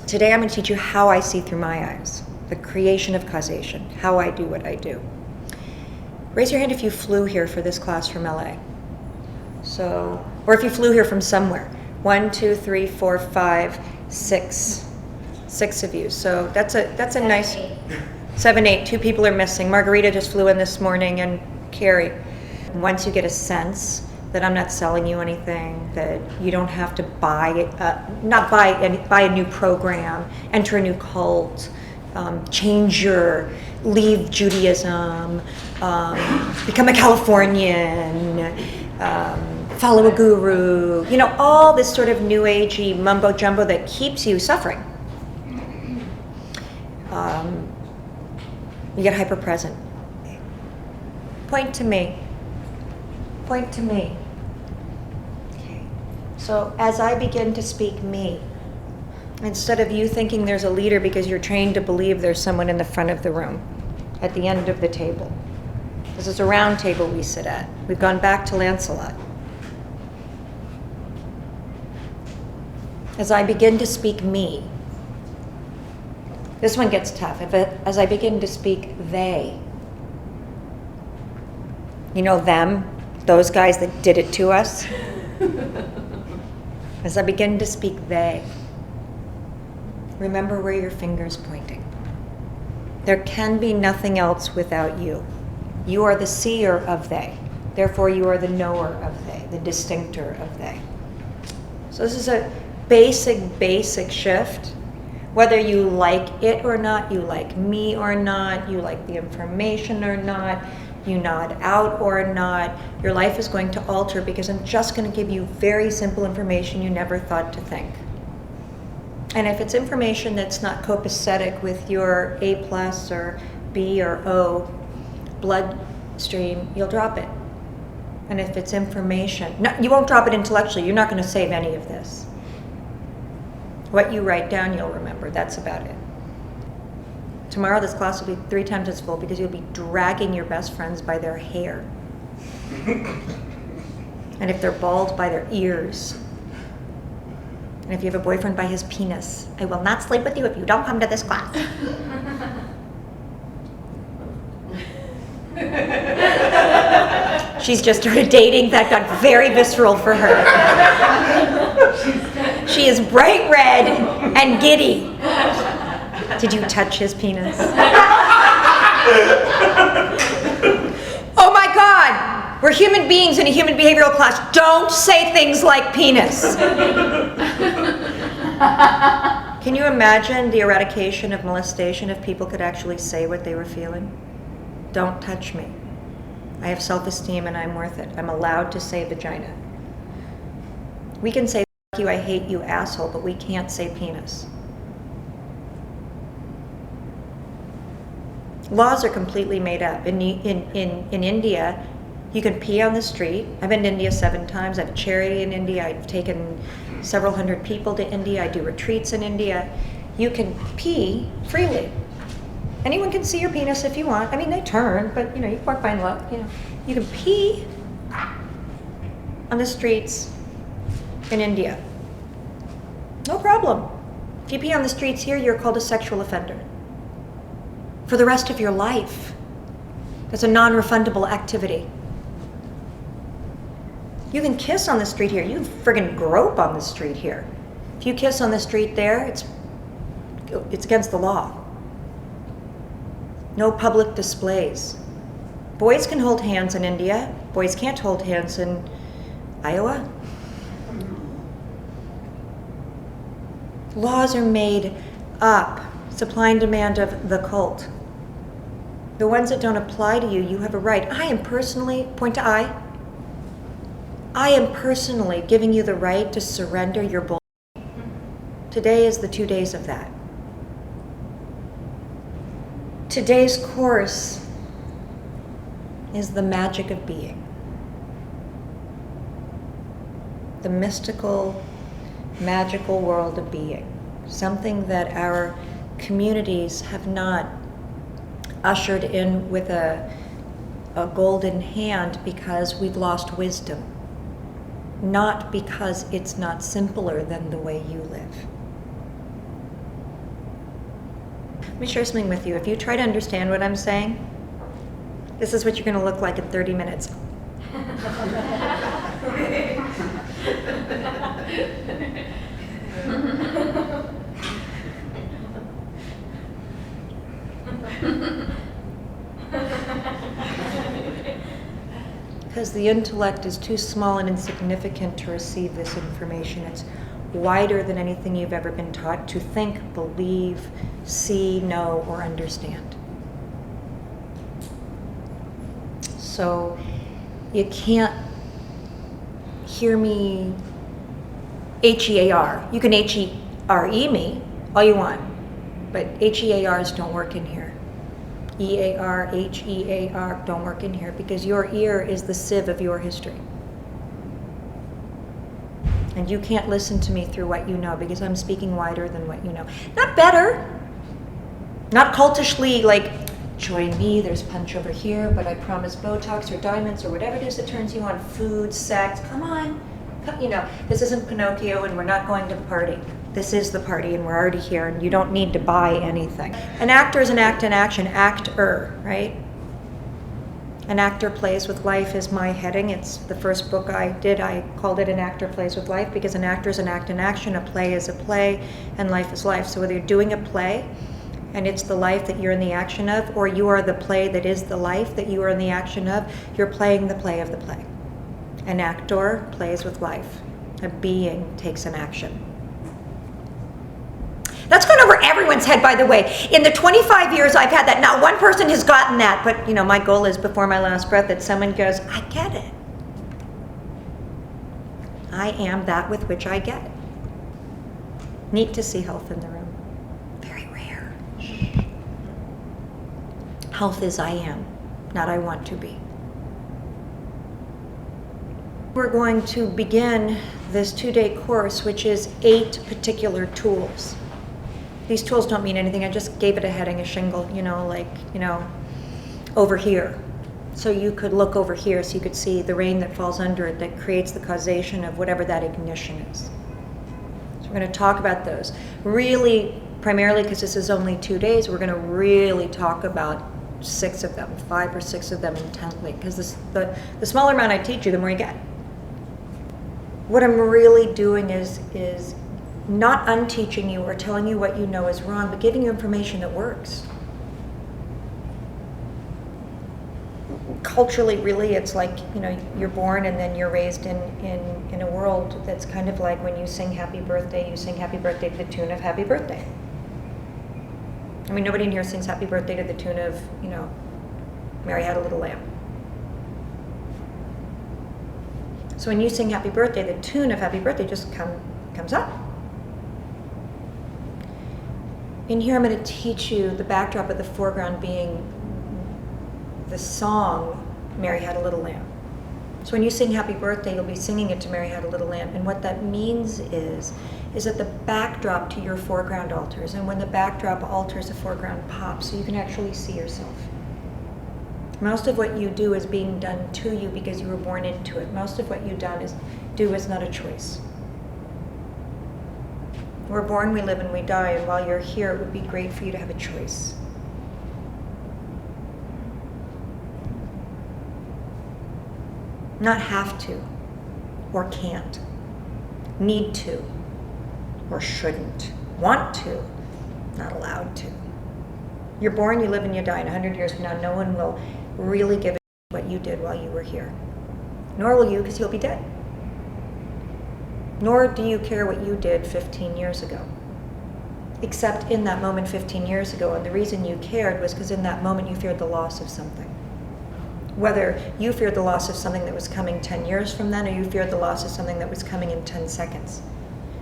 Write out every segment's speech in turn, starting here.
Today I'm going to teach you how I see through my eyes, the creation of causation, how I do what I do. Raise your hand if you flew here for this class from LA. So, or if you flew here from somewhere. 1, 2, 3, 4, 5, 6. 6 of you. So that's a nice 7, 8. 2 people are missing. Margarita just flew in this morning, and Carrie. Once you get a sense that I'm not selling you anything, that you don't have to buy a new program, enter a new cult, leave Judaism, become a Californian, follow a guru, all this sort of new agey mumbo jumbo that keeps you suffering. You get hyper present. Point to me. Point to me. Okay. So as I begin to speak me, instead of you thinking there's a leader because you're trained to believe there's someone in the front of the room, at the end of the table. This is a round table we sit at. We've gone back to Lancelot. As I begin to speak me, this one gets tough. As I begin to speak they, them, those guys that did it to us. As I begin to speak they, remember where your finger's pointing. There can be nothing else without you. You are the seer of they. Therefore, you are the knower of they, the distinctor of they. So this is a basic shift. Whether you like it or not, you like me or not, you like the information or not, you nod out or not, your life is going to alter because I'm just going to give you very simple information you never thought to think. And if it's information that's not copacetic with your A+ or B or O bloodstream, you'll drop it. And if it's information, no, you won't drop it intellectually, you're not going to save any of this. What you write down, you'll remember. That's about it. Tomorrow, this class will be 3 times as full because you'll be dragging your best friends by their hair. And if they're bald, by their ears. And if you have a boyfriend, by his penis. I will not sleep with you if you don't come to this class. She's just started dating. That got very visceral for her. She is bright red and giddy. Did you touch his penis? Oh my God! We're human beings in a human behavioral class. Don't say things like penis. Can you imagine the eradication of molestation if people could actually say what they were feeling? Don't touch me. I have self-esteem and I'm worth it. I'm allowed to say vagina. We can say "Fuck you, I hate you, asshole," but we can't say penis. Laws are completely made up. In India, you can pee on the street. I've been to India 7 times. I have charity in India. I've taken several hundred people to India. I do retreats in India. You can pee freely. Anyone can see your penis if you want. I mean, they turn, but you can walk by and look. You can pee on the streets in India. No problem. If you pee on the streets here, you're called a sexual offender. For the rest of your life. That's a non-refundable activity. You can kiss on the street here. You can friggin' grope on the street here. If you kiss on the street there, it's against the law. No public displays. Boys can hold hands in India. Boys can't hold hands in Iowa. Laws are made up. Supply and demand of the cult. The ones that don't apply to you, you have a right. I am personally, point to I am personally giving you the right to surrender your bull. Today is the 2 days of that. Today's course is the magic of being. The mystical, magical world of being. Something that our communities have not ushered in with a golden hand because we've lost wisdom. Not because it's not simpler than the way you live. Let me share something with you. If you try to understand what I'm saying, this is what you're going to look like in 30 minutes. Because the intellect is too small and insignificant to receive this information. It's wider than anything you've ever been taught to think, believe, see, know, or understand. So you can't hear me H-E-A-R. You can H-E-R-E me all you want, but H-E-A-Rs don't work in here. E-A-R, H-E-A-R don't work in here because your ear is the sieve of your history. And you can't listen to me through what you know because I'm speaking wider than what you know. Not better. Not cultishly like, join me, there's punch over here, but I promise Botox or diamonds or whatever it is that turns you on, food, sex, come on. You know, this isn't Pinocchio and we're not going to the party. This is the party and we're already here and you don't need to buy anything. An actor is an act in action, actor, right? An actor plays with life is my heading. It's the first book I did. I called it An Actor Plays with Life because an actor is an act in action, a play is a play, and life is life. So whether you're doing a play and it's the life that you're in the action of, or you are the play that is the life that you are in the action of, you're playing the play of the play. An actor plays with life. A being takes an action. That's gone over everyone's head, by the way. In the 25 years I've had that, not one person has gotten that, but you know, my goal is before my last breath that someone goes, I get it. I am that with which I get it. Neat to see health in the room. Very rare. Health is I am, not I want to be. We're going to begin this 2-day course, which is 8 particular tools. These tools don't mean anything. I just gave it a heading, a shingle, over here. So you could look over here so you could see the rain that falls under it that creates the causation of whatever that ignition is. So we're going to talk about those. Really, primarily because this is only 2 days, we're going to really talk about 6 of them, 5 or 6 of them intently. Because the smaller amount I teach you, the more you get. What I'm really doing is not unteaching you or telling you what you know is wrong, but giving you information that works. Culturally, really, it's like, you're born and then you're raised in a world that's kind of like when you sing happy birthday, you sing happy birthday to the tune of happy birthday. I mean, nobody in here sings happy birthday to the tune of, Mary Had a Little Lamb. So when you sing happy birthday, the tune of happy birthday just comes up. In here, I'm going to teach you the backdrop of the foreground being the song, Mary Had a Little Lamb. So when you sing happy birthday, you'll be singing it to Mary Had a Little Lamb. And what that means is that the backdrop to your foreground alters. And when the backdrop alters, the foreground pops, so you can actually see yourself. Most of what you do is being done to you because you were born into it. Most of what you do is not a choice. We're born, we live, and we die, and while you're here, it would be great for you to have a choice. Not have to, or can't, need to, or shouldn't, want to, not allowed to. You're born, you live, and you die, and 100 years from now, no one will really give a what you did while you were here. Nor will you, because you'll be dead. Nor do you care what you did 15 years ago. Except in that moment 15 years ago, and the reason you cared was because in that moment you feared the loss of something. Whether you feared the loss of something that was coming 10 years from then, or you feared the loss of something that was coming in 10 seconds.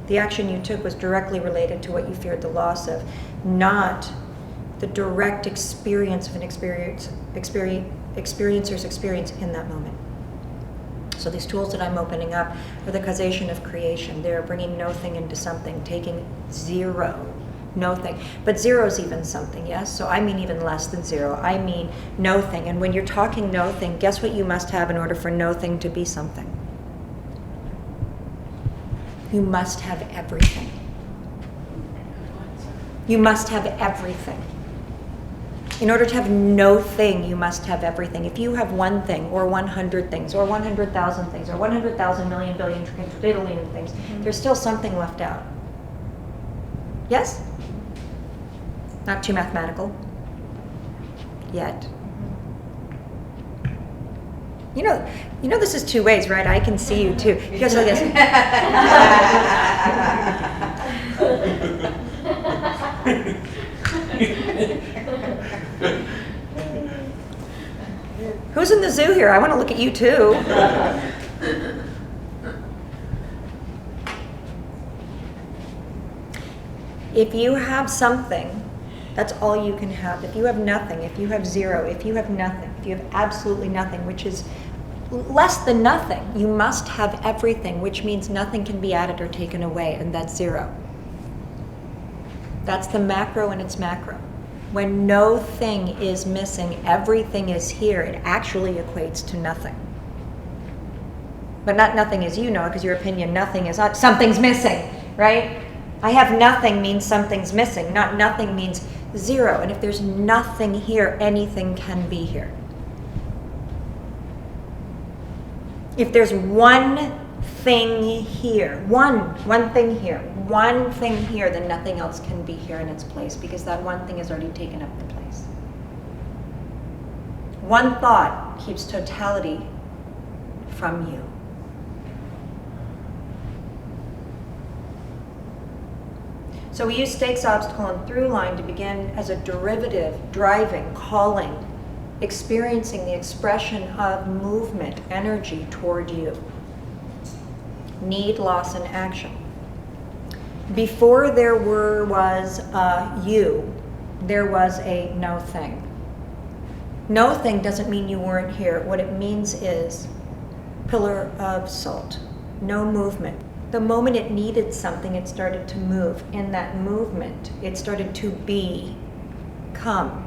The action you took was directly related to what you feared the loss of, not the direct experience of an experiencer's experience in that moment. So these tools that I'm opening up are the causation of creation. They're bringing no-thing into something, taking zero, no-thing. But zero is even something, yes? So I mean even less than zero. I mean no-thing. And when you're talking no-thing, guess what you must have in order for no-thing to be something? You must have everything. You must have everything. In order to have no thing, you must have everything. If you have one thing, or 100 things, or 100,000 things, or 100,000 million, billion, trillion things, there's still something left out. Yes? Not too mathematical. Yet. You know this is two ways, right? I can see you too. You guys like this. Who's in the zoo here? I want to look at you too. If you have something, that's all you can have. If you have nothing, if you have zero, if you have nothing, if you have absolutely nothing, which is less than nothing, you must have everything, which means nothing can be added or taken away, and that's zero. That's the macro and its macro. When no thing is missing, everything is here, it actually equates to nothing. But not nothing as you know, because your opinion, nothing is not, something's missing, right? I have nothing means something's missing, not nothing means zero. And if there's nothing here, anything can be here. If there's one thing here, one thing here, one thing here, then nothing else can be here in its place, because that one thing has already taken up the place. One thought keeps totality from you. So we use stakes, obstacle, and through line to begin as a derivative, driving, calling, experiencing the expression of movement, energy toward you. Need, loss, and action. Before there was a you, there was a no thing. No thing doesn't mean you weren't here. What it means is pillar of salt, no movement. The moment it needed something, it started to move. In that movement, it started to become.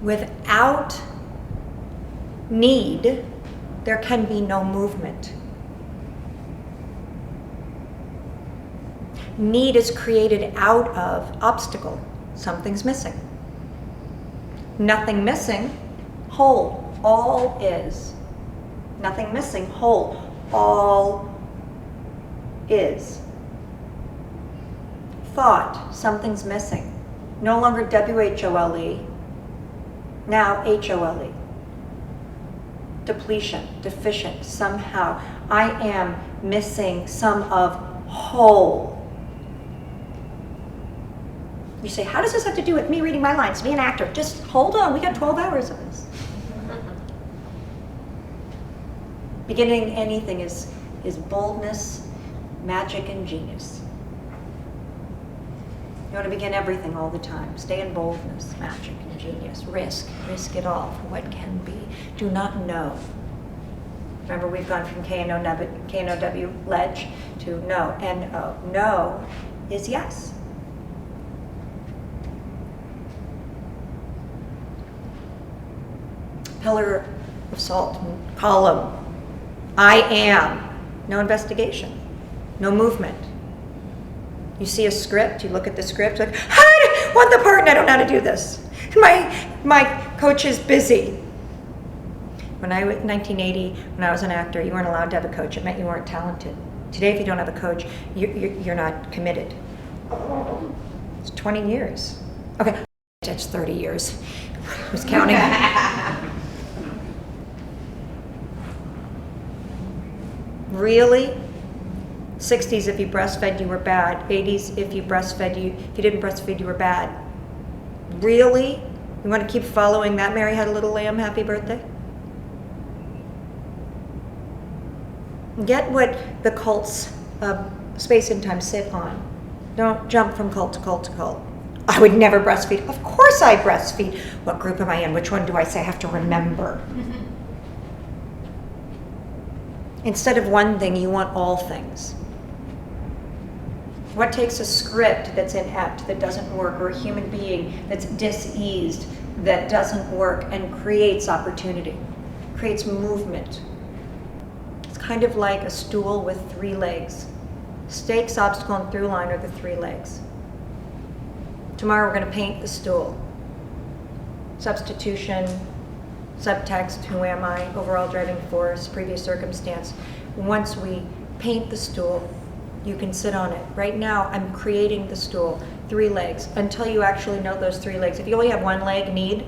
Without need, there can be no movement. Need is created out of obstacle. Something's missing. Nothing missing, whole. All is. Nothing missing, whole. All is. Thought, something's missing. No longer W-H-O-L-E, now H-O-L-E. Depletion, deficient, somehow. I am missing some of whole. You say, how does this have to do with me reading my lines, be an actor? Just hold on, we got 12 hours of this. Beginning anything is boldness, magic, and genius. You want to begin everything all the time. Stay in boldness, magic, and genius. Risk it all for what can be. Do not know. Remember, we've gone from K-N-O-W, ledge, to no, N-O. No is yes. Pillar of salt, column. I am. No investigation. No movement. You see a script, you look at the script, like, I want the part and I don't know how to do this. My coach is busy. When I was 1980, when I was an actor, you weren't allowed to have a coach. It meant you weren't talented. Today, if you don't have a coach, you're not committed. It's 20 years. Okay, that's 30 years. Who's counting? Really? 60s, if you breastfed, you were bad. 80s, if you didn't breastfeed, you were bad. Really? You want to keep following that? Mary had a little lamb, happy birthday? Get what the cults of space and time sit on. Don't jump from cult to cult to cult. I would never breastfeed. Of course I breastfeed. What group am I in? Which one do I say I have to remember? Instead of one thing, you want all things. What takes a script that's inept, that doesn't work, or a human being that's diseased, that doesn't work, and creates opportunity, creates movement? It's kind of like a stool with 3 legs. Stakes, obstacle, and through line are the 3 legs. Tomorrow we're going to paint the stool. Substitution, subtext, who am I, overall driving force, previous circumstance. Once we paint the stool, you can sit on it. Right now, I'm creating the stool, 3 legs, until you actually know those 3 legs. If you only have 1 leg, need,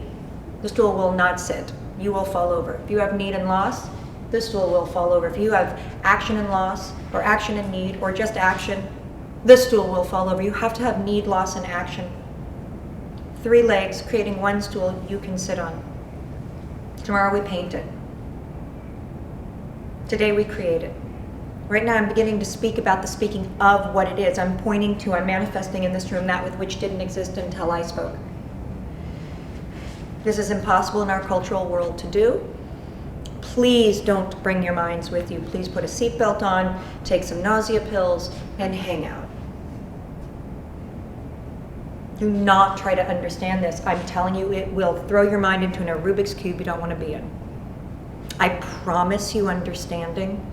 the stool will not sit. You will fall over. If you have need and loss, the stool will fall over. If you have action and loss, or action and need, or just action, the stool will fall over. You have to have need, loss, and action. 3 legs, creating 1 stool you can sit on. Tomorrow we paint it. Today we create it. Right now I'm beginning to speak about the speaking of what it is. I'm pointing to, I'm manifesting in this room that with which didn't exist until I spoke. This is impossible in our cultural world to do. Please don't bring your minds with you. Please put a seatbelt on, take some nausea pills, and hang out. Do not try to understand this. I'm telling you, it will throw your mind into a Rubik's Cube you don't want to be in. I promise you understanding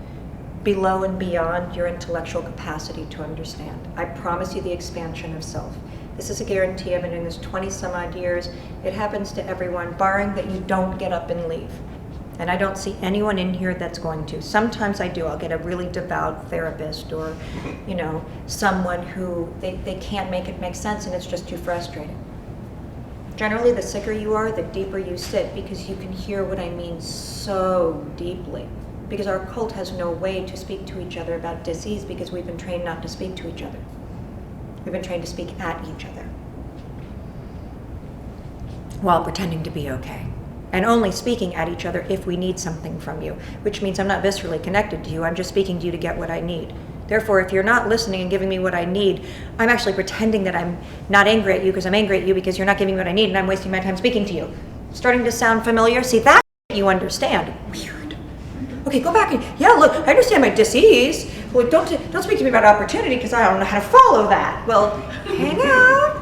below and beyond your intellectual capacity to understand. I promise you the expansion of self. This is a guarantee. I've been doing this 20 some odd years. It happens to everyone, barring that you don't get up and leave. And I don't see anyone in here that's going to. Sometimes I do. I'll get a really devout therapist or, someone who they can't make it make sense and it's just too frustrating. Generally, the sicker you are, the deeper you sit because you can hear what I mean so deeply. Because our cult has no way to speak to each other about disease because we've been trained not to speak to each other. We've been trained to speak at each other while pretending to be okay. And only speaking at each other if we need something from you, which means I'm not viscerally connected to you. I'm just speaking to you to get what I need. Therefore, if you're not listening and giving me what I need, I'm actually pretending that I'm not angry at you because I'm angry at you because you're not giving me what I need and I'm wasting my time speaking to you. Starting to sound familiar? See, that's what you understand. Weird. Okay, go back and, yeah, look, I understand my disease. Well, don't speak to me about opportunity because I don't know how to follow that. Well, hang out.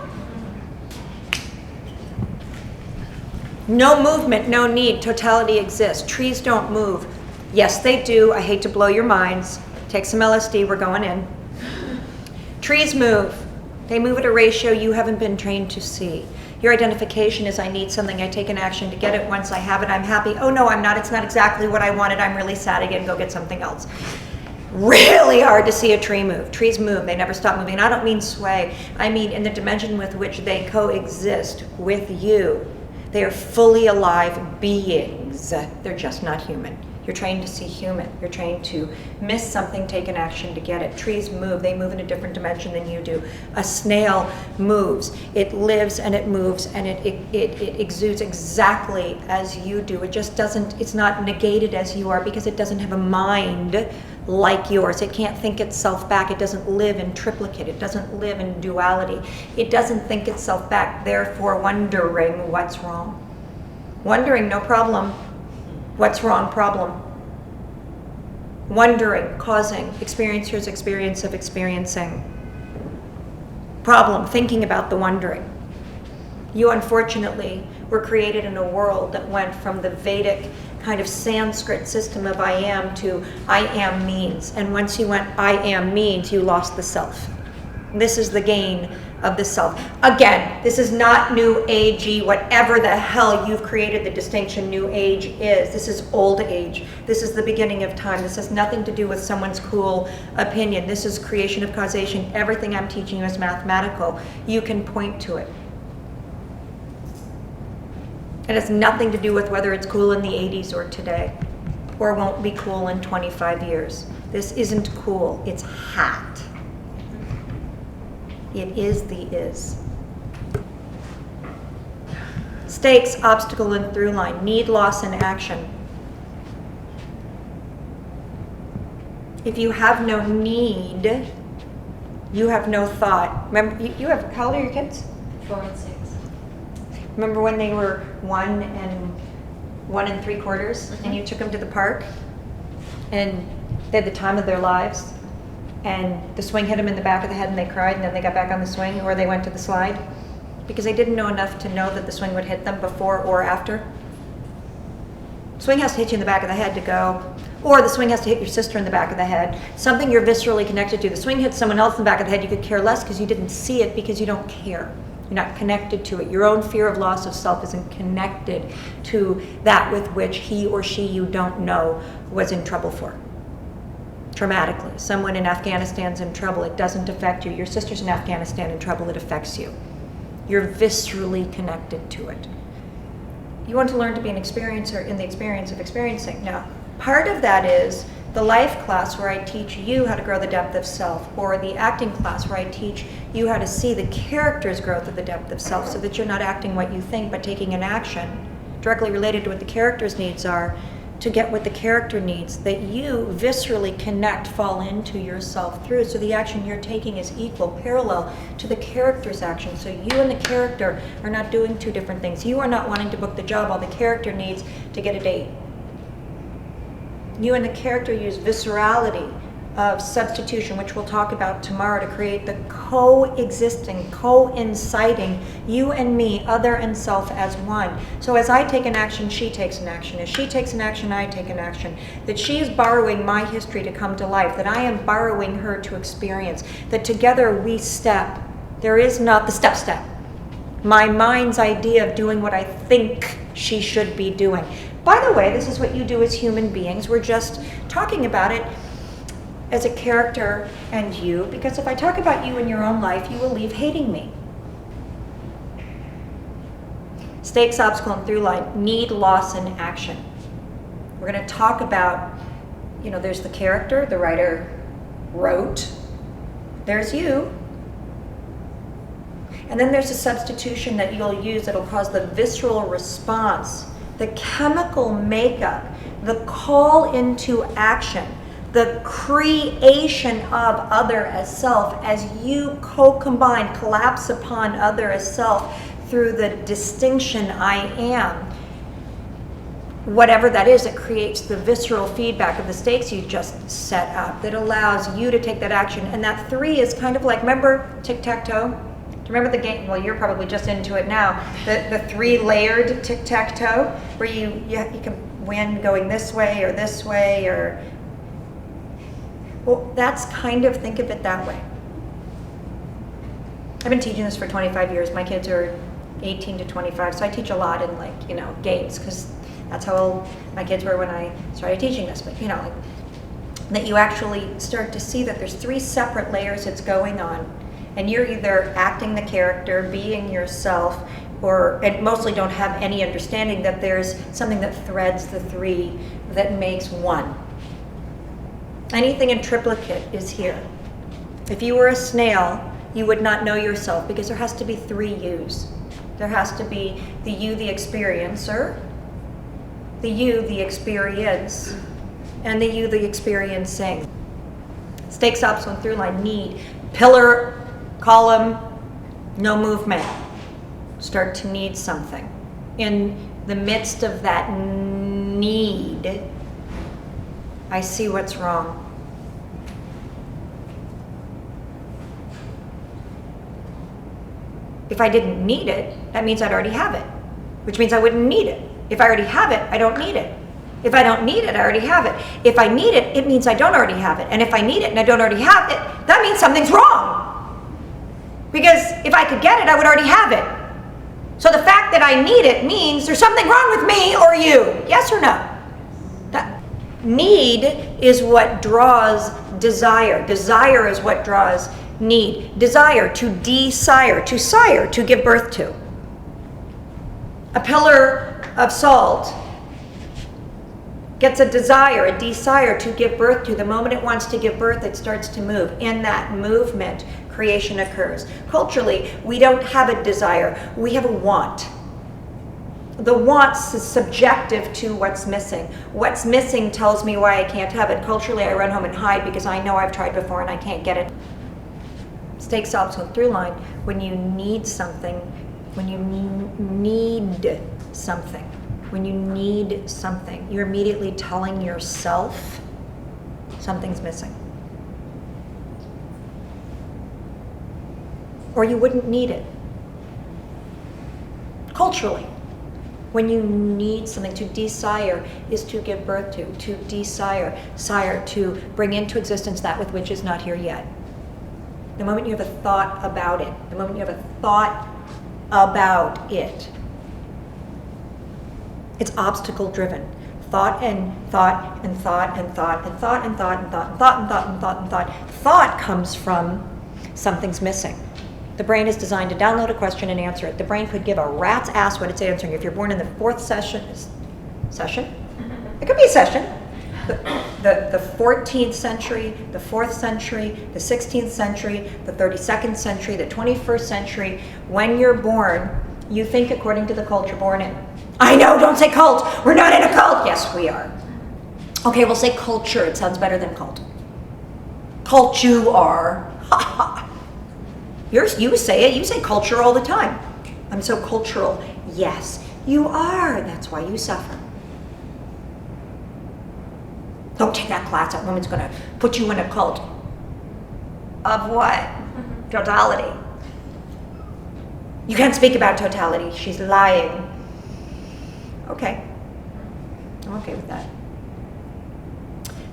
No movement, no need, totality exists. Trees don't move. Yes, they do. I hate to blow your minds. Take some LSD, we're going in. Trees move. They move at a ratio you haven't been trained to see. Your identification is I need something, I take an action to get it. Once I have it, I'm happy. Oh no, I'm not. It's not exactly what I wanted. I'm really sad again. Go get something else. Really hard to see a tree move. Trees move. They never stop moving. And I don't mean sway. I mean in the dimension with which they coexist with you. They are fully alive beings. They're just not human. You're trained to see human. You're trained to miss something, take an action to get it. Trees move. They move in a different dimension than you do. A snail moves. It lives and it moves and it exudes exactly as you do. It just doesn't, it's not negated as you are because it doesn't have a mind like yours. It can't think itself back. It doesn't live in triplicate. It doesn't live in duality. It doesn't think itself back, therefore wondering what's wrong. Wondering, no problem. What's wrong, problem. Wondering, causing, experiencer's experience of experiencing. Problem, thinking about the wondering. You unfortunately were created in a world that went from the Vedic kind of Sanskrit system of I am to I am means. And once you went I am means, you lost the self. This is the gain of the self. Again, this is not new agey, whatever the hell you've created the distinction new age is. This is old age. This is the beginning of time. This has nothing to do with someone's cool opinion. This is creation of causation. Everything I'm teaching you is mathematical. You can point to it. It has nothing to do with whether it's cool in the 80s or today, or won't be cool in 25 years. This isn't cool, it's hot. It is the is. Stakes, obstacle, and through line. Need, loss, and action. If you have no need, you have no thought. Remember, you have, how old are your kids? 4 and 6. Remember when they were 1 and 1 3/4, mm-hmm. and you took them to the park, and they had the time of their lives, and the swing hit them in the back of the head, and they cried, and then they got back on the swing, or they went to the slide, because they didn't know enough to know that the swing would hit them before or after. Swing has to hit you in the back of the head to go, or the swing has to hit your sister in the back of the head, something you're viscerally connected to. The swing hits someone else in the back of the head, you could care less because you didn't see it because you don't care. You're not connected to it. Your own fear of loss of self isn't connected to that with which he or she you don't know was in trouble for. Traumatically. Someone in Afghanistan's in trouble, it doesn't affect you. Your sister's in Afghanistan in trouble, it affects you. You're viscerally connected to it. You want to learn to be an experiencer in the experience of experiencing. Now, part of that is the life class where I teach you how to grow the depth of self, or the acting class where I teach you how to see the character's growth of the depth of self so that you're not acting what you think but taking an action directly related to what the character's needs are to get what the character needs, that you viscerally connect, fall into yourself through. So the action you're taking is equal, parallel to the character's action. So you and the character are not doing two different things. You are not wanting to book the job all the character needs to get a date. You and the character use viscerality of substitution, which we'll talk about tomorrow, to create the coexisting, coinciding you and me, other and self as one. So as I take an action, she takes an action. As she takes an action, I take an action. That she is borrowing my history to come to life. That I am borrowing her to experience. That together we step. There is not the step. My mind's idea of doing what I think she should be doing. By the way, this is what you do as human beings. We're just talking about it as a character and you, because if I talk about you in your own life, you will leave hating me. Stakes, obstacle, and through line, need, loss, and action. We're going to talk about, there's the character, the writer wrote. There's you. And then there's a substitution that you'll use that'll cause the visceral response, the chemical makeup, the call into action, the creation of other as self as you co-combine, collapse upon other as self through the distinction I am. Whatever that is, it creates the visceral feedback of the stakes you just set up that allows you to take that action. And that 3 is kind of like, remember tic-tac-toe? Do you remember the game? Well, you're probably just into it now. The 3-layered tic-tac-toe, where you can win going this way, or well, that's kind of, think of it that way. I've been teaching this for 25 years. My kids are 18 to 25, so I teach a lot in games, because that's how old my kids were when I started teaching this. But that you actually start to see that there's 3 separate layers that's going on, and you're either acting the character, being yourself, and mostly don't have any understanding that there's something that threads the 3 that makes 1. Anything in triplicate is here. If you were a snail, you would not know yourself, because there has to be 3 yous. There has to be the you, the experiencer, the you, the experience, and the you, the experiencing. Stakes, obstacle, and through line, need, pillar, column, no movement. Start to need something. In the midst of that need, I see what's wrong. If I didn't need it, that means I'd already have it, which means I wouldn't need it. If I already have it, I don't need it. If I don't need it, I already have it. If I need it, it means I don't already have it. And if I need it and I don't already have it, that means something's wrong. Because if I could get it, I would already have it. So the fact that I need it means there's something wrong with me or you. Yes or no? Need is what draws desire. Desire is what draws need. Desire, to desire, to sire, to give birth to. A pillar of salt gets a desire, a desire to give birth to. The moment it wants to give birth, it starts to move. In that movement, creation occurs. Culturally, we don't have a desire, we have a want. The want's is subjective to what's missing. What's missing tells me why I can't have it. Culturally, I run home and hide because I know I've tried before and I can't get it. Stakes, obstacle, through line. When you need something, when you need something, you're immediately telling yourself something's missing. Or you wouldn't need it. Culturally. When you need something, to desire is to give birth to desire, sire, to bring into existence that with which is not here yet. The moment you have a thought about it, the moment you have a thought about it. It's obstacle driven. Thought and thought and thought and thought and thought and thought and thought and thought and thought and thought and thought. Thought comes from something's missing. The brain is designed to download a question and answer it. The brain could give a rat's ass what it's answering. If you're born in the 4th session? It could be a session. The 14th century, the 4th century, the 16th century, the 32nd century, the 21st century. When you're born, you think according to the cult you're born in. I know, don't say cult. We're not in a cult. Yes, we are. Okay, we'll say culture. It sounds better than cult. Cult you are. Ha ha. You say it. You say culture all the time. I'm so cultural. Yes, you are. That's why you suffer. Don't take that class. That woman's going to put you in a cult. Of what? Totality. You can't speak about totality. She's lying. Okay. I'm okay with that.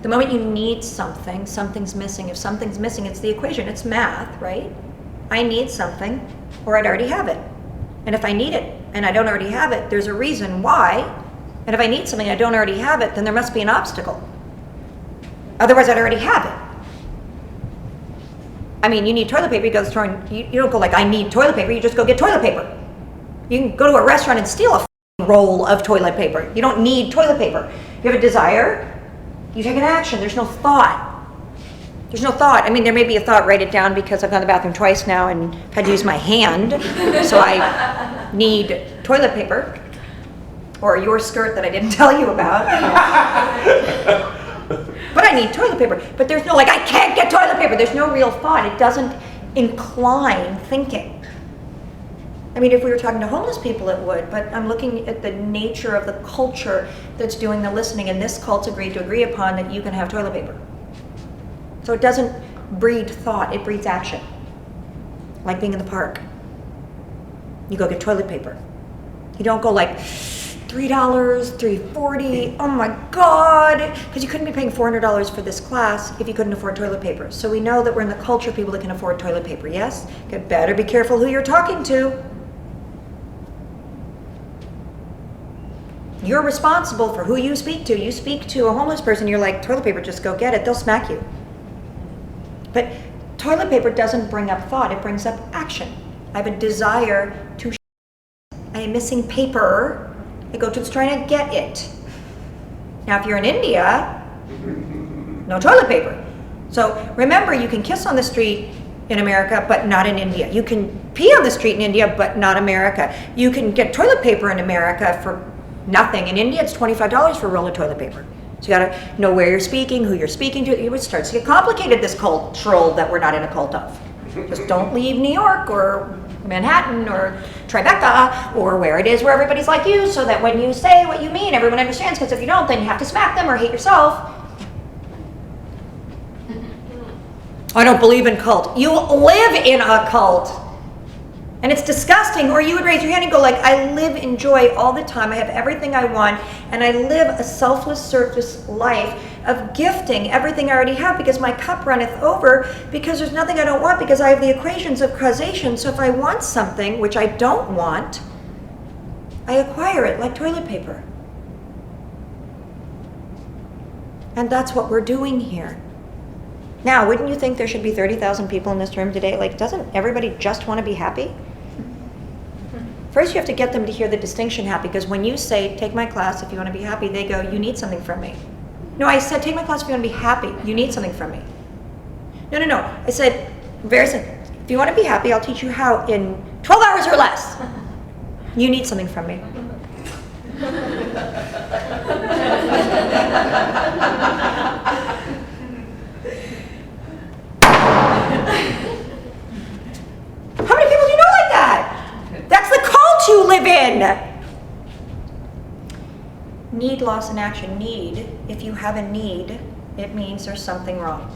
The moment you need something, something's missing. If something's missing, it's the equation. It's math, right? I need something, or I'd already have it. And if I need it, and I don't already have it, there's a reason why. And if I need something and I don't already have it, then there must be an obstacle. Otherwise, I'd already have it. I mean, you need toilet paper, you go to the store and you don't go like, I need toilet paper, you just go get toilet paper. You can go to a restaurant and steal a roll of toilet paper. You don't need toilet paper. You have a desire, you take an action. There's no thought. There's no thought. I mean, there may be a thought, write it down, because I've gone to the bathroom twice now and had to use my hand, so I need toilet paper. Or your skirt that I didn't tell you about. But I need toilet paper. But there's no, like, I can't get toilet paper. There's no real thought. It doesn't incline thinking. I mean, if we were talking to homeless people, it would, but I'm looking at the nature of the culture that's doing the listening, and this cult's agreed to agree upon that you can have toilet paper. So it doesn't breed thought, it breeds action. Like being in the park. You go get toilet paper. You don't go like, $3, $3.40, oh my God, because you couldn't be paying $400 for this class if you couldn't afford toilet paper. So we know that we're in the culture of people that can afford toilet paper, yes? You better be careful who you're talking to. You're responsible for who you speak to. You speak to a homeless person, you're like, toilet paper, just go get it, they'll smack you. But toilet paper doesn't bring up thought, it brings up action. I have a desire to I am missing paper. I go to the store and I get it. Now, if you're in India, no toilet paper. So remember, you can kiss on the street in America, but not in India. You can pee on the street in India, but not America. You can get toilet paper in America for nothing. In India, it's $25 for a roll of toilet paper. So you gotta know where you're speaking, who you're speaking to. It starts to get complicated, this cultural that we're not in a cult of. Just don't leave New York or Manhattan or Tribeca or where it is where everybody's like you, so that when you say what you mean, everyone understands, because if you don't, then you have to smack them or hate yourself. I don't believe in cult. You live in a cult. And it's disgusting. Or you would raise your hand and go like, I live in joy all the time. I have everything I want. And I live a selfless service life of gifting everything I already have, because my cup runneth over, because there's nothing I don't want, because I have the equations of causation. So if I want something, which I don't want, I acquire it like toilet paper. And that's what we're doing here. Now, wouldn't you think there should be 30,000 people in this room today? Like, doesn't everybody just want to be happy? First, you have to get them to hear the distinction happy, because when you say, take my class if you want to be happy, they go, you need something from me. No, I said, take my class if you want to be happy. You need something from me. No. I said, very simple. If you want to be happy, I'll teach you how in 12 hours or less. You need something from me. How many people do you know like that? That's the cult you live in. Need, loss, and action. Need. If you have a need, it means there's something wrong.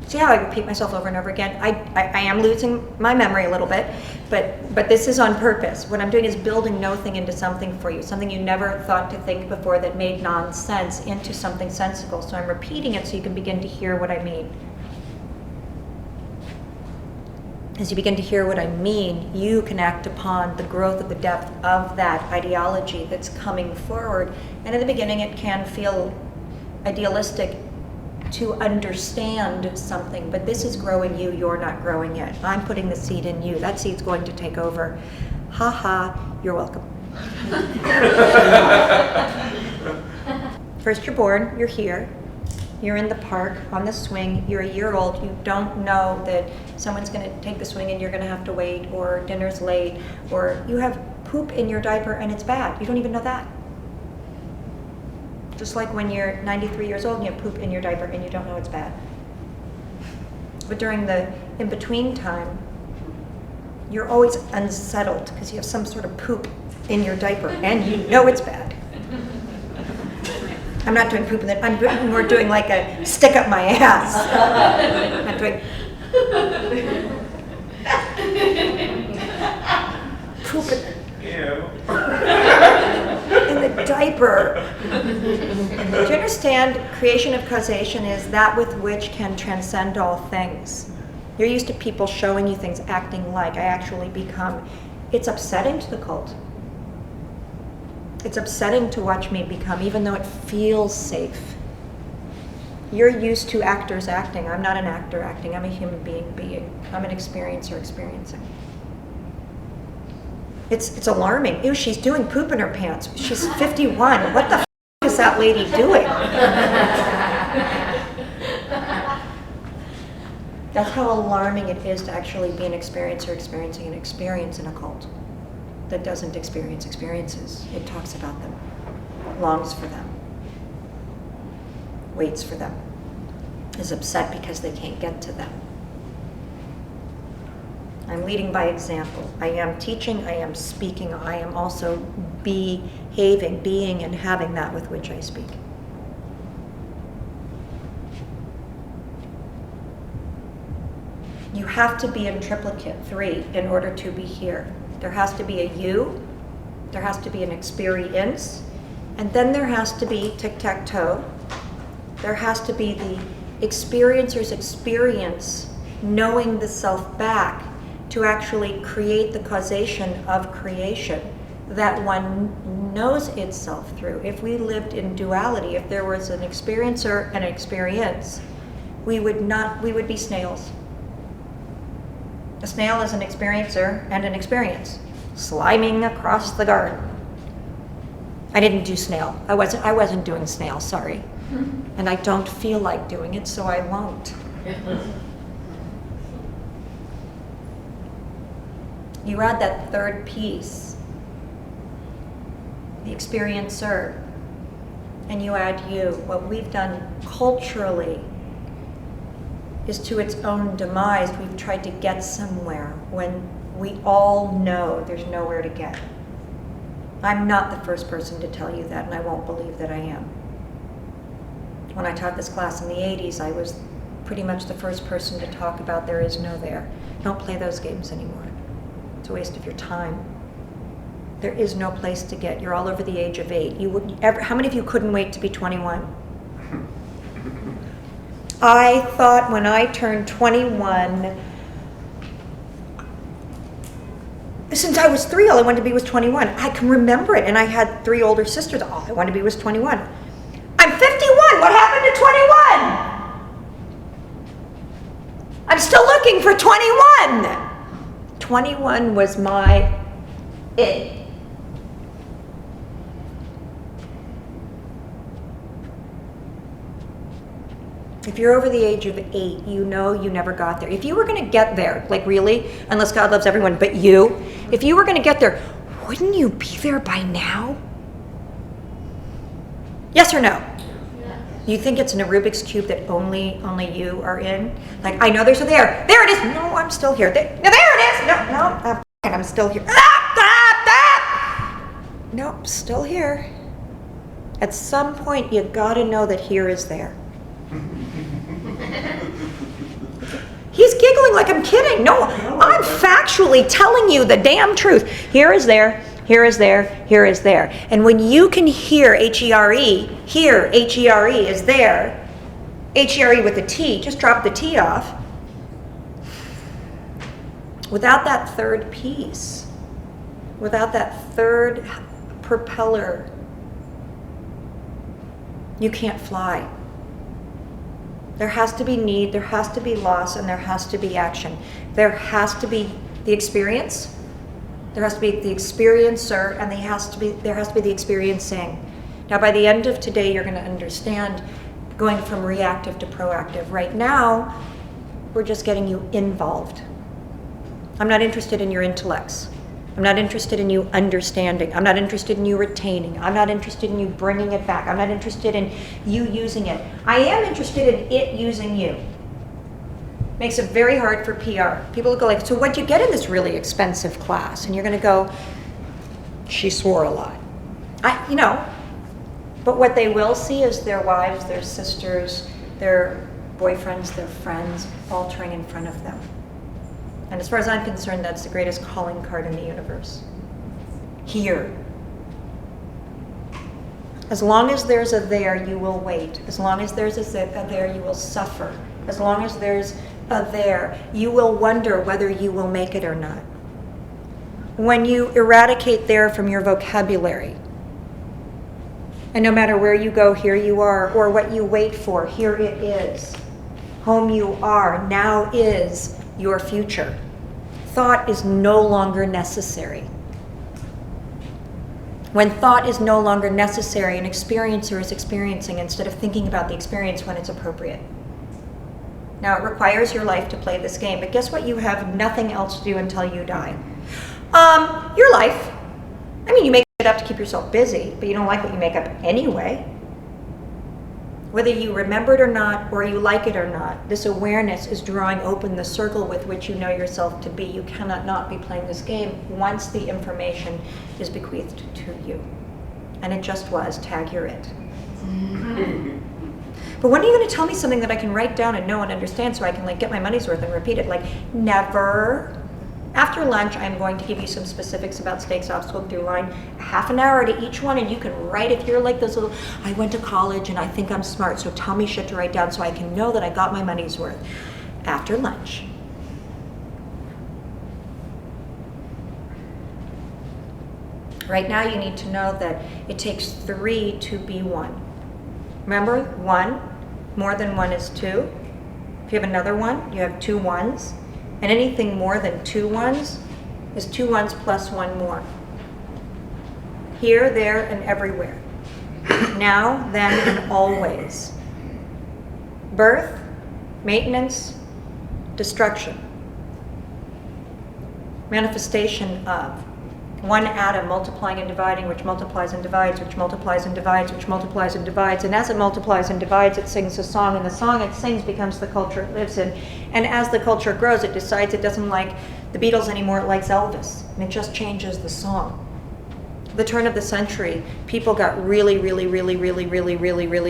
See how I repeat myself over and over again? I am losing my memory a little bit, but this is on purpose. What I'm doing is building no thing into something for you, something you never thought to think before that made nonsense into something sensible. So I'm repeating it so you can begin to hear what I mean. as you begin to hear what I mean, you can act upon the growth of the depth of that ideology that's coming forward. And in the beginning, it can feel idealistic to understand something, but this is growing you, you're not growing it. I'm putting the seed in you. That seed's going to take over. Ha ha, you're welcome. First you're born, you're here. You're in the park, on the swing, you're a year old, you don't know that someone's gonna take the swing and you're gonna have to wait, or dinner's late, or you have poop in your diaper and it's bad. You don't even know that. Just like when you're 93 years old and you have poop in your diaper and you don't know it's bad. But during the in-between time, you're always unsettled because you have some sort of poop in your diaper and you know it's bad. I'm not doing poop in it. I'm more doing like a stick up my ass. I'm doing poop in the diaper. Do you understand? Creation of causation is that with which can transcend all things. You're used to people showing you things, acting like. I actually become. It's upsetting to the cult. It's upsetting to watch me become, even though it feels safe. You're used to actors acting. I'm not an actor acting. I'm a human being. I'm an experiencer experiencing. It's alarming. Ew, she's doing poop in her pants. She's 51. What the f*** is that lady doing? That's how alarming it is to actually be an experiencer experiencing an experience in a cult that doesn't experience experiences. It talks about them, longs for them, waits for them, is upset because they can't get to them. I'm leading by example. I am teaching, I am speaking, I am also behaving, being and having that with which I speak. You have to be in triplicate 3 in order to be here. There has to be a you, there has to be an experience, and then there has to be tic-tac-toe. There has to be the experiencer's experience, knowing the self back to actually create the causation of creation that one knows itself through. If we lived in duality, if there was an experiencer and an experience, we would be snails. A snail is an experiencer and an experience, sliming across the garden. I didn't do snail. I wasn't doing snail, sorry. And I don't feel like doing it, so I won't. You add that third piece, the experiencer, and you add you. What we've done culturally is to its own demise. We've tried to get somewhere when we all know there's nowhere to get. I'm not the first person to tell you that, and I won't believe that I am. When I taught this class in the 80s, I was pretty much the first person to talk about there is no there. Don't play those games anymore. It's a waste of your time. There is no place to get. You're all over the age of 8. How many of you couldn't wait to be 21? I thought when I turned 21, since I was 3, all I wanted to be was 21. I can remember it, and I had 3 older sisters. All I wanted to be was 21. I'm 51. What happened to 21? I'm still looking for 21. 21 was my it. If you're over the age of 8, you know you never got there. If you were going to get there, like really, unless God loves everyone but you, if you were going to get there, wouldn't you be there by now? Yes or no? Yes. You think it's in a Rubik's Cube that only you are in? Like, I know there's a there. There it is. No, I'm still here. There it is. No, I'm still here. Nope, still here. At some point, you gotta know that here is there. He's giggling like I'm kidding. No, I'm factually telling you the damn truth. Here is there, here is there, here is there. And when you can hear H-E-R-E, here, H-E-R-E is there, H-E-R-E with a T, just drop the T off. Without that third piece, without that third propeller, you can't fly. There has to be need, there has to be loss, and there has to be action. There has to be the experience, there has to be the experiencer, and there has to be the experiencing. Now, by the end of today, you're going to understand going from reactive to proactive. Right now, we're just getting you involved. I'm not interested in your intellects. I'm not interested in you understanding. I'm not interested in you retaining. I'm not interested in you bringing it back. I'm not interested in you using it. I am interested in it using you. Makes it very hard for PR. People go like, so what'd you get in this really expensive class? And you're going to go, she swore a lot. But what they will see is their wives, their sisters, their boyfriends, their friends faltering in front of them. And as far as I'm concerned, that's the greatest calling card in the universe. Here. As long as there's a there, you will wait. As long as there's a there, you will suffer. As long as there's a there, you will wonder whether you will make it or not. When you eradicate there from your vocabulary, and no matter where you go, here you are, or what you wait for, here it is. Home you are, now is your future. Thought is no longer necessary. When thought is no longer necessary, an experiencer is experiencing instead of thinking about the experience when it's appropriate. Now, it requires your life to play this game, but guess what? You have nothing else to do until you die. Your life. You make it up to keep yourself busy, but you don't like what you make up anyway. Whether you remember it or not, or you like it or not, this awareness is drawing open the circle with which you know yourself to be. You cannot not be playing this game once the information is bequeathed to you. And it just was, tag you're it. But when are you going to tell me something that I can write down and know and understand so I can get my money's worth and repeat it? Never. After lunch, I'm going to give you some specifics about stakes, obstacle, through line, half an hour to each one, and you can write if you're like those little, I went to college and I think I'm smart, so tell me shit to write down so I can know that I got my money's worth. After lunch. Right now, you need to know that it takes 3 to be 1. Remember, 1, more than 1 is 2. If you have another 1, you have 2 1s. And anything more than 2 1s is 2 1s plus 1 more. Here, there, and everywhere. Now, then, and always. Birth, maintenance, destruction. Manifestation of. One atom multiplying and dividing, which multiplies and divides, which multiplies and divides, which multiplies and divides. And as it multiplies and divides, it sings a song. And the song it sings becomes the culture it lives in. And as the culture grows, it decides it doesn't like the Beatles anymore, it likes Elvis. And it just changes the song. At the turn of the century, people got really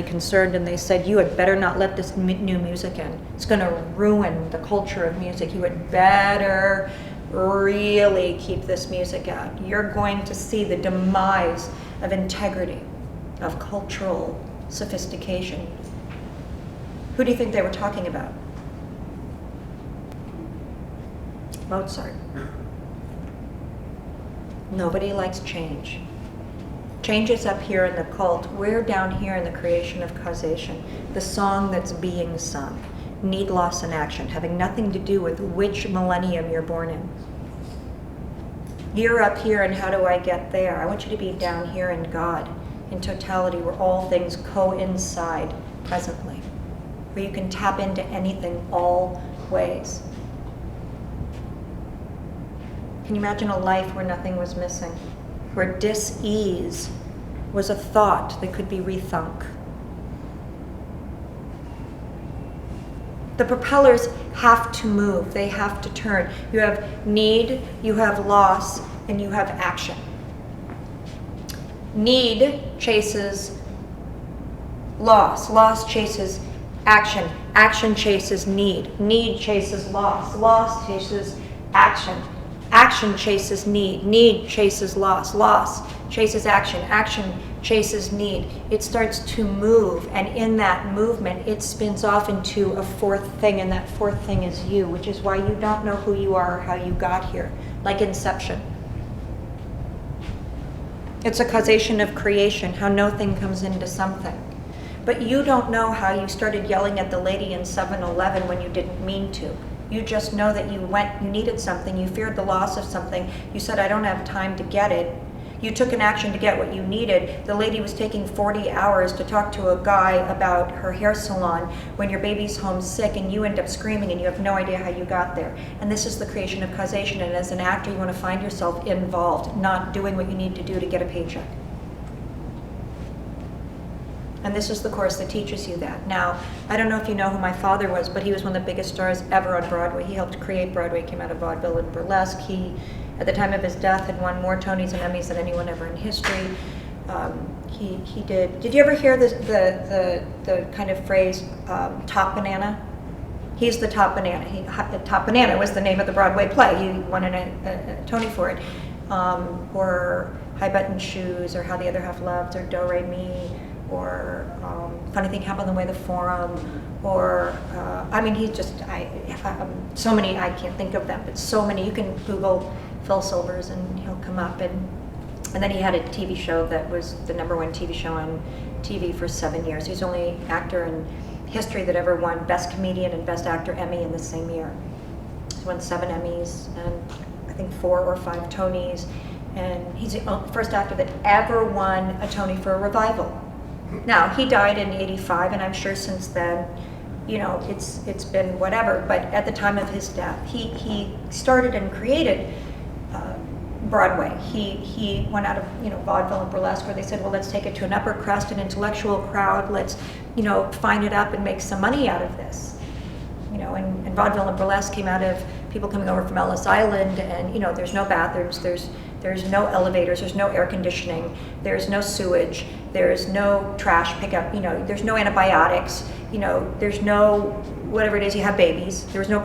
concerned. And they said, you had better not let this new music in. It's going to ruin the culture of music. You had better really keep this music out. You're going to see the demise of integrity, of cultural sophistication. Who do you think they were talking about? Mozart. Nobody likes change. Change is up here in the cult. We're down here in the creation of causation, the song that's being sung. Need, loss, and action, having nothing to do with which millennium you're born in. You're up here, and how do I get there? I want you to be down here in God, in totality, where all things coincide presently, where you can tap into anything always. Can you imagine a life where nothing was missing, where dis-ease was a thought that could be rethunk? The propellers have to move, they have to turn. You have need, you have loss, and you have action. Need chases loss, loss chases action, action chases need chases loss chases action Action chases need. Need chases loss. Loss chases action. Action chases need. It starts to move, and in that movement, it spins off into a fourth thing, and that fourth thing is you, which is why you don't know who you are or how you got here, like Inception. It's a causation of creation, how nothing comes into something. But you don't know how you started yelling at the lady in 7-Eleven when you didn't mean to. You just know that you needed something, you feared the loss of something, you said, I don't have time to get it. You took an action to get what you needed. The lady was taking 40 hours to talk to a guy about her hair salon when your baby's home sick, and you end up screaming and you have no idea how you got there. And this is the creation of causation, and as an actor you want to find yourself involved, not doing what you need to do to get a paycheck. And this is the course that teaches you that. Now, I don't know if you know who my father was, but he was one of the biggest stars ever on Broadway. He helped create Broadway, came out of vaudeville and burlesque. He, at the time of his death, had won more Tonys and Emmys than anyone ever in history. He did you ever hear the kind of phrase, top banana? He's the top banana. Top Banana was the name of the Broadway play. He won a Tony for it. Or High Button Shoes, or How the Other Half Loved, or Do Re Mi, or Funny Thing Happened on the Way to the Forum, or I mean, he's just so many, I can't think of them, but so many. You can Google Phil Silvers and he'll come up, and then he had a TV show that was the #1 TV show on TV for 7 years. He's the only actor in history that ever won Best Comedian and Best Actor Emmy in the same year. He won 7 Emmys and I think 4 or 5 Tonys, and he's the first actor that ever won a Tony for a revival. Now, he died in '85, and I'm sure since then, you know, it's been whatever, but at the time of his death, he started and created Broadway. He went out of, you know, vaudeville and burlesque, where they said, well, let's take it to an upper crust, an intellectual crowd, let's, you know, fine it up and make some money out of this. You know, and vaudeville and burlesque came out of people coming over from Ellis Island, and, you know, there's no bathrooms, there's no elevators, there's no air conditioning, there's no sewage, there's no trash pickup, you know, there's no antibiotics, you know, there's no whatever it is, you have babies. There was no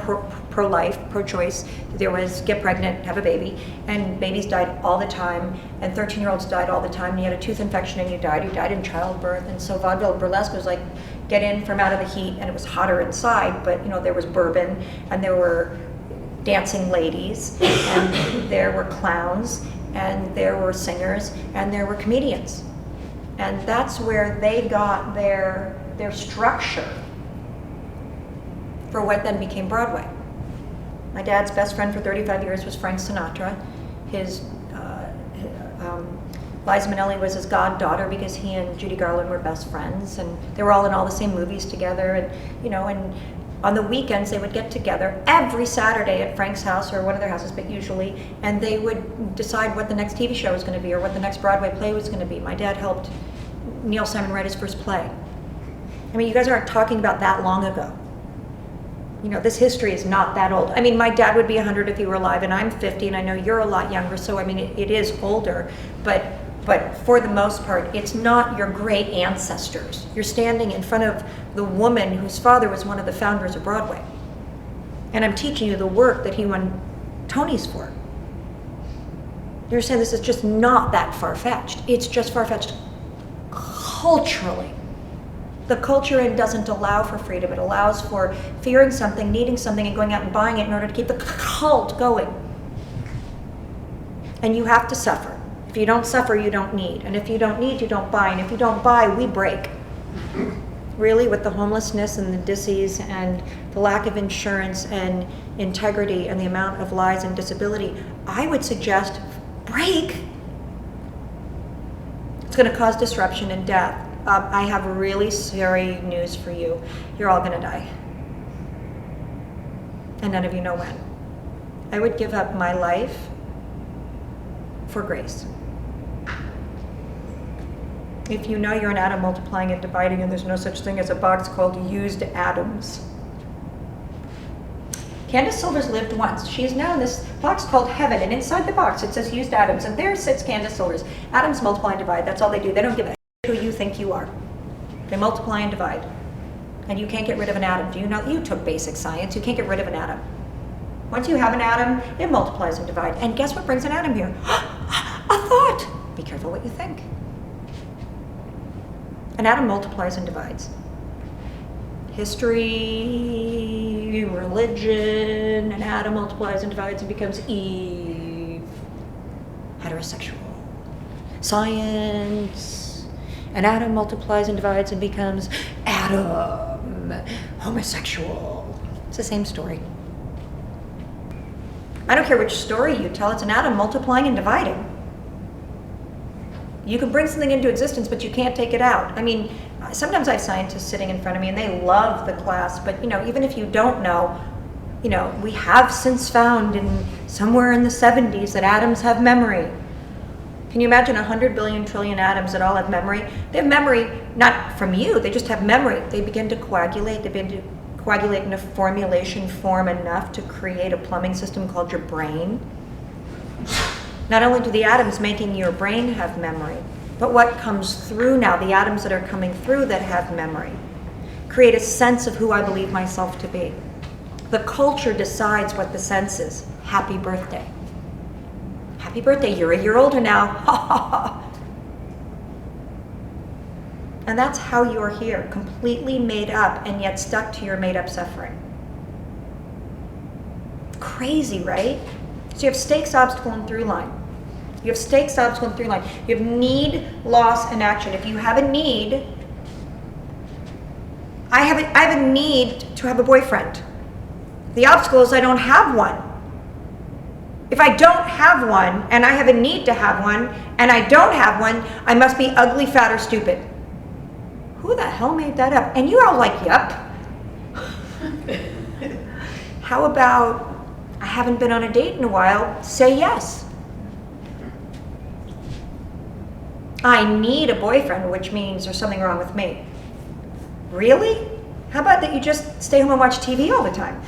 pro-life, pro-choice. There was get pregnant, have a baby, and babies died all the time, and 13-year-olds died all the time, and you had a tooth infection and you died in childbirth. And so vaudeville and burlesque was like, get in from out of the heat, and it was hotter inside, but, you know, there was bourbon, and there were dancing ladies, and there were clowns, and there were singers, and there were comedians. And that's where they got their structure for what then became Broadway. My dad's best friend for 35 years was Frank Sinatra. His Liza Minnelli was his goddaughter because he and Judy Garland were best friends, and they were all in all the same movies together. And, you know, and on the weekends they would get together every Saturday at Frank's house or one of their houses, but usually, and they would decide what the next TV show was going to be or what the next Broadway play was going to be. My dad helped Neil Simon write his first play. I mean, you guys aren't talking about that long ago. You know, this history is not that old. I mean, my dad would be 100 if he were alive, and I'm 50, and I know you're a lot younger, so I mean, it is older, but for the most part, it's not your great ancestors. You're standing in front of the woman whose father was one of the founders of Broadway. And I'm teaching you the work that he won Tonys for. You're saying this is just not that far-fetched. It's just far-fetched culturally. The culture doesn't allow for freedom. It allows for fearing something, needing something, and going out and buying it in order to keep the cult going. And you have to suffer. If you don't suffer, you don't need. And if you don't need, you don't buy. And if you don't buy, we break. Really, with the homelessness and the disease and the lack of insurance and integrity and the amount of lies and disability, I would suggest break. It's going to cause disruption and death. I have really scary news for you. You're all going to die. And none of you know when. I would give up my life for grace. If you know you're an atom multiplying and dividing, and there's no such thing as a box called used atoms. Candace Silvers lived once. She is now in this box called heaven, and inside the box it says used atoms, and there sits Candace Silvers. Atoms multiply and divide. That's all they do. They don't give a who you think you are. They multiply and divide. And you can't get rid of an atom. Do you know? You took basic science. You can't get rid of an atom. Once you have an atom, it multiplies and divides. And guess what brings an atom here? A thought. Be careful what you think. An atom multiplies and divides. History, religion, an atom multiplies and divides and becomes Eve. Heterosexual. Science, an atom multiplies and divides and becomes Adam. Homosexual. It's the same story. I don't care which story you tell, it's an atom multiplying and dividing. You can bring something into existence, but you can't take it out. I mean, sometimes I have scientists sitting in front of me and they love the class, but even if you don't know, we have since found somewhere in the 70s that atoms have memory. Can you imagine 100 billion trillion atoms that all have memory? They have memory, not from you, they just have memory. They begin to coagulate, in a formulation form enough to create a plumbing system called your brain. Not only do the atoms making your brain have memory, but what comes through now, the atoms that are coming through that have memory, create a sense of who I believe myself to be. The culture decides what the sense is. Happy birthday. Happy birthday, you're a year older now. Ha ha ha. And that's how you're here, completely made up and yet stuck to your made up suffering. Crazy, right? So you have stakes, obstacle, and through line. You have stakes, obstacle, and through line. You have need, loss, and action. If you have a need, I have a need to have a boyfriend. The obstacle is I don't have one. If I don't have one, and I have a need to have one, and I don't have one, I must be ugly, fat, or stupid. Who the hell made that up? And you're all like, yup. How about, I haven't been on a date in a while, say yes. I need a boyfriend, which means there's something wrong with me. Really? How about that you just stay home and watch TV all the time?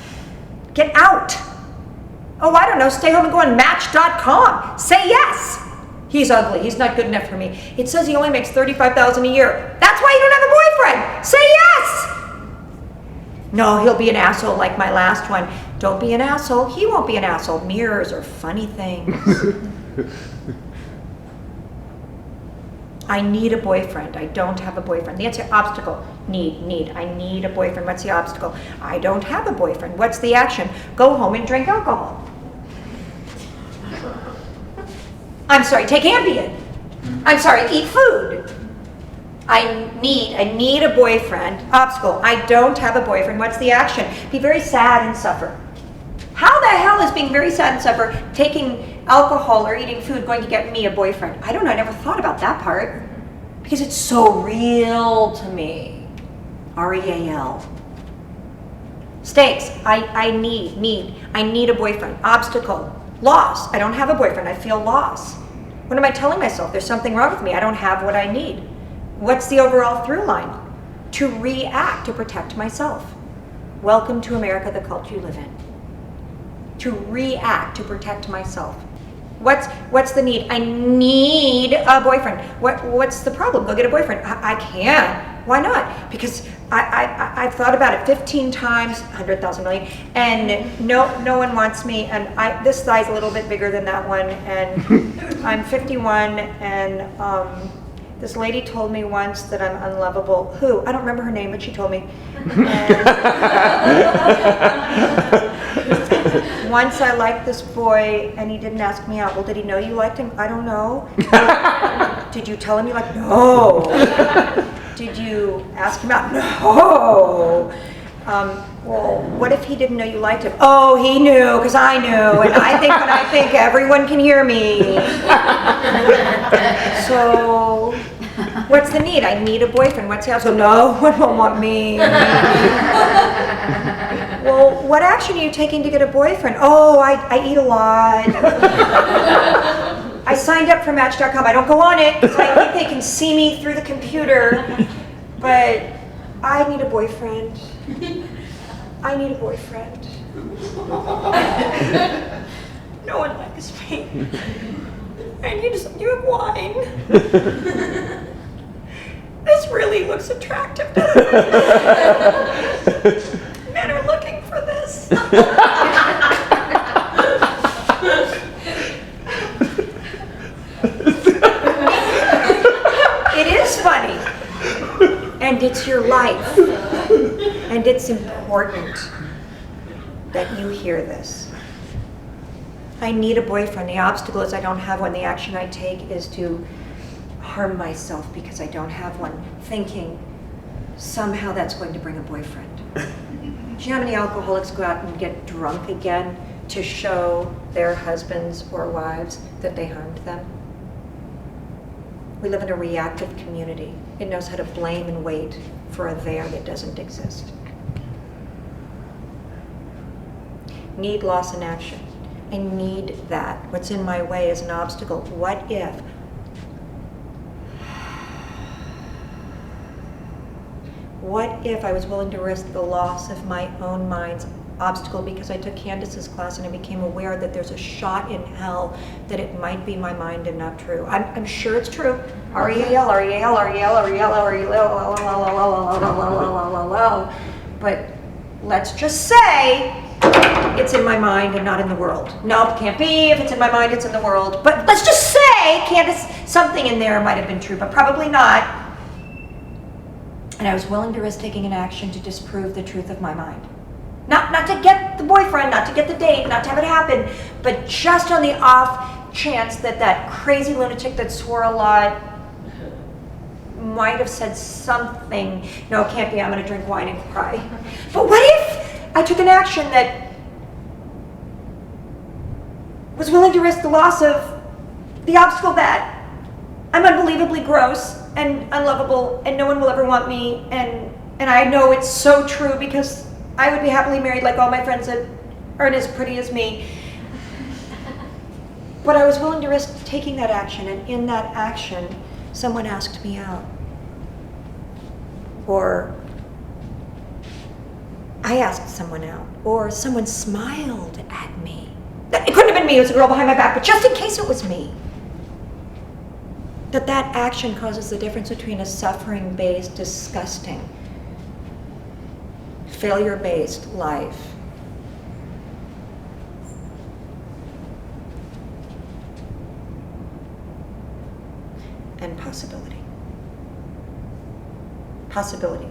Get out. Oh, I don't know, stay home and go on Match.com. Say yes. He's ugly, he's not good enough for me. It says he only makes $35,000 a year. That's why you don't have a boyfriend. Say yes. No, he'll be an asshole like my last one. Don't be an asshole, he won't be an asshole. Mirrors are funny things. I need a boyfriend. I don't have a boyfriend. The answer, obstacle, need. I need a boyfriend. What's the obstacle? I don't have a boyfriend. What's the action? Go home and drink alcohol. I'm sorry, take Ambien. I'm sorry, eat food. I need a boyfriend. Obstacle, I don't have a boyfriend. What's the action? Be very sad and suffer. How the hell is being very sad and suffer, taking alcohol or eating food going to get me a boyfriend? I don't know, I never thought about that part. Because it's so real to me. R-E-A-L. Stakes, I need a boyfriend. Obstacle, loss, I don't have a boyfriend, I feel loss. What am I telling myself? There's something wrong with me, I don't have what I need. What's the overall through line? To react to protect myself. Welcome to America, the culture you live in. To react to protect myself. What's the need? I need a boyfriend. What's the problem? Go get a boyfriend. I can't. Why not? Because I've thought about it 15 times, 100,000 million, and no one wants me. And this thigh's a little bit bigger than that one, and I'm 51, and this lady told me once that I'm unlovable. Who? I don't remember her name, but she told me. Once I liked this boy, and he didn't ask me out. Well, did he know you liked him? I don't know. Did you tell him you liked him? No. Did you ask him out? No. Well, what if he didn't know you liked him? Oh, he knew, because I knew, and I think when I think, everyone can hear me. So, what's the need? I need a boyfriend. What's the answer? No one will want me. Well, what action are you taking to get a boyfriend? Oh, I eat a lot. I signed up for Match.com. I don't go on it because I think they can see me through the computer. But I need a boyfriend. I need a boyfriend. No one likes me. I need some new wine. This really looks attractive, doesn't it? Men are looking for this. And it's your life. And it's important that you hear this. I need a boyfriend. The obstacle is I don't have one. The action I take is to harm myself because I don't have one, thinking somehow that's going to bring a boyfriend. Do you know how many alcoholics go out and get drunk again to show their husbands or wives that they harmed them? We live in a reactive community. It knows how to blame and wait for a there that doesn't exist. Need, loss, and action. I need that. What's in my way is an obstacle. What if? What if I was willing to risk the loss of my own mind's obstacle because I took Candace's class and I became aware that there's a shot in hell that it might be my mind and not true. I'm sure it's true. R-E-A-L, R-E-A-L, R-E-A-L, R-E-A-L, R-E-A-L, but let's just say it's in my mind and not in the world. Nope, can't be. If it's in my mind, it's in the world. But let's just say, Candace, something in there might have been true, but probably not. And I was willing to risk taking an action to disprove the truth of my mind. Not to get the boyfriend, not to get the date, not to have it happen, but just on the off chance that that crazy lunatic that swore a lot might have said something. No, it can't be. I'm going to drink wine and cry. But what if I took an action that was willing to risk the loss of the obstacle that I'm unbelievably gross and unlovable and no one will ever want me, and I know it's so true because I would be happily married like all my friends that aren't as pretty as me. But I was willing to risk taking that action, and in that action, someone asked me out. Or I asked someone out. Or someone smiled at me. It couldn't have been me, it was a girl behind my back, but just in case it was me. That action causes the difference between a suffering-based, disgusting, failure-based life and possibility. Possibility.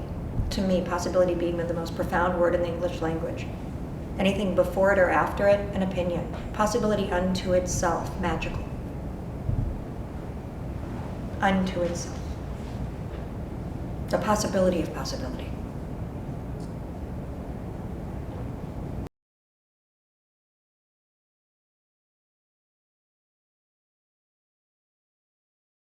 To me, possibility being the most profound word in the English language. Anything before it or after it, an opinion. Possibility unto itself, magical. Unto itself. The possibility of possibility.